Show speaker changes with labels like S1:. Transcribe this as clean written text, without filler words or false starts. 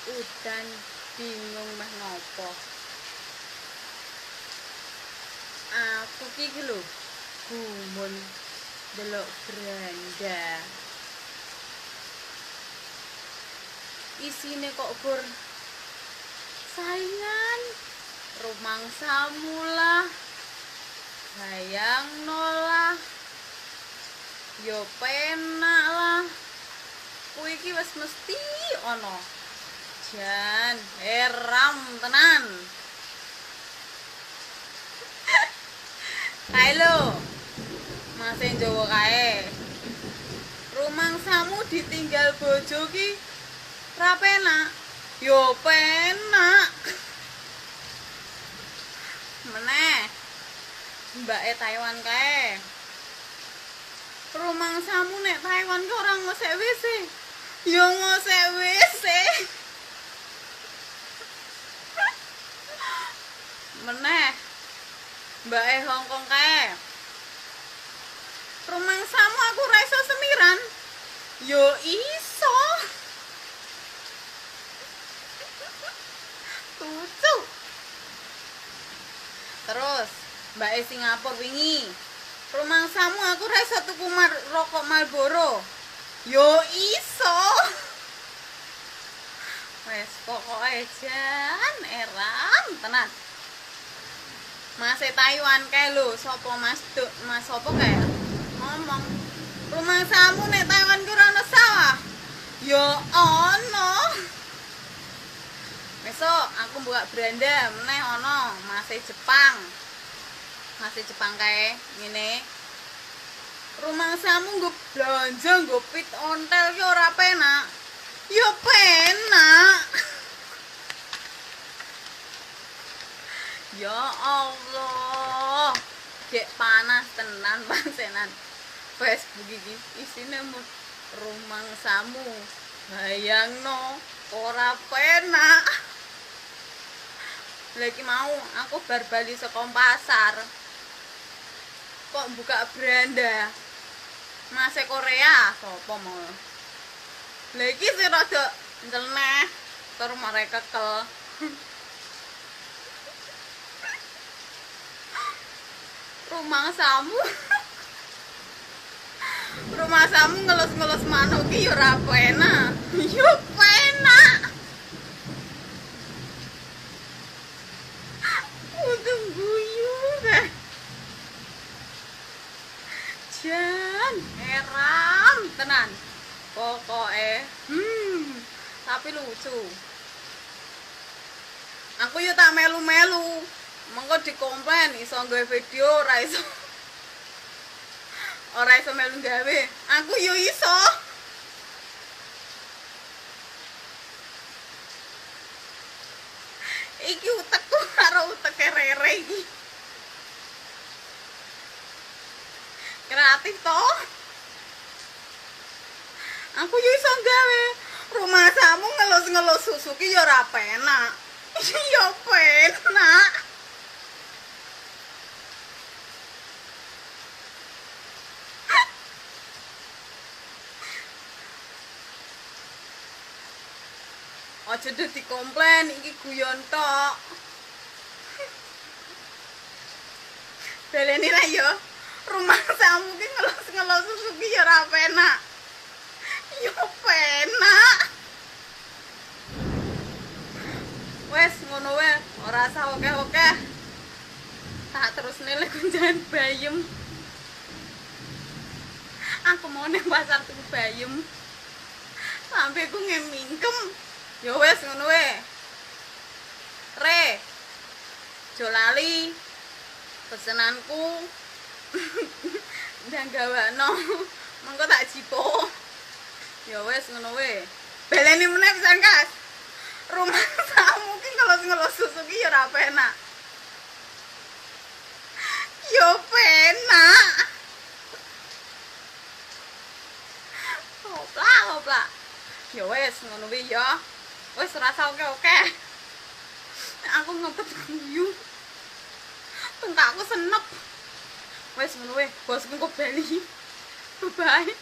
S1: Udan bingung meh ngopo. Aku ki lho gumun delok beranda. Isine kok gur saingan rumangsamu lah, bayangno lah, yo penak lah. Kuwi iki wis mesti ana. Jan heram tenan. Kae lho. Masih Jawa kae. Rumangsamu ditinggal bojo ki ra penak. Yo penak. Meneh. Mbake Taiwan kae. Rumangsamu nek Taiwan ki ora ngosek WC. Yo ngosek WC. Meneh. Mbake Hongkong kae. Rumangsamu aku ra iso semiran. Yo iso. Lucu. Terus Mbake Singapura wingi. Rumangsamu aku ra iso tuku rokok Marlboro. Yo iso. Wes pokoke jan eram tenan. Mas Taiwan kae lho, sapa Mas Duk, Mas sapa kae? Ngomong. Rumangsamu nek Taiwan ki ora ono sawah. Yo ono. Besok aku buka beranda meneh ono Mas Jepang. Mas Jepang kae ngene. Rumangsamu nggo blanja nggo pit ontel ki ora penak. Yo penak. Ya Allah, cek panas tenan pansenan. Facebook iki isine rumangsamu. Bayangno ora penak. Lagi mau aku bar bali saka pasar. Kok buka beranda. Mas Korea sapa mau. Lagi sing rada nyeleneh tur mereka kekel. Rumangsamu ngelus-ngelus manuk ki yo ora penak. Yo penak. Untung guyu deh. Jan heram tenan. Pokoke tapi lucu. Aku yo tak melu-melu. Mengko dikomplain iso nggawe video ora iso. Ora iso melu gawe. Aku yo iso. Iki utekku karo uteke Rere iki. Kreatif toh? Aku yo iso gawe. Rumangsamu ngelus-ngelus susu ki yo ora penak. Yo penak. Aja dadi komplain iki guyon tok. Beleni ra yo. Rumangsamu ki ngelus-ngelus susu ki ya ora penak. Yo penak. Wes ngono wae, ora usah oke-oke. Tak terus nilai kunjungan bayem. Aku mau ning pasar tuku bayem. Sampai ku ngemingkem. Yo wes ngono wae. Re. Jo lali pesenanku. Ndang gawakno. Mengko tak jipo. Yo wes ngono wae. Beleni meneh pisan, Kas. Rumangsamu ki ngelus-ngelus susu ki yo ora penak. Yo penak. Hopla. Yo wes ngono wae yo. Wes rasa oke-oke. Aku ngepet guyu. Tengkakku senep. Wes ngono wae, bosku kok bali. Bye.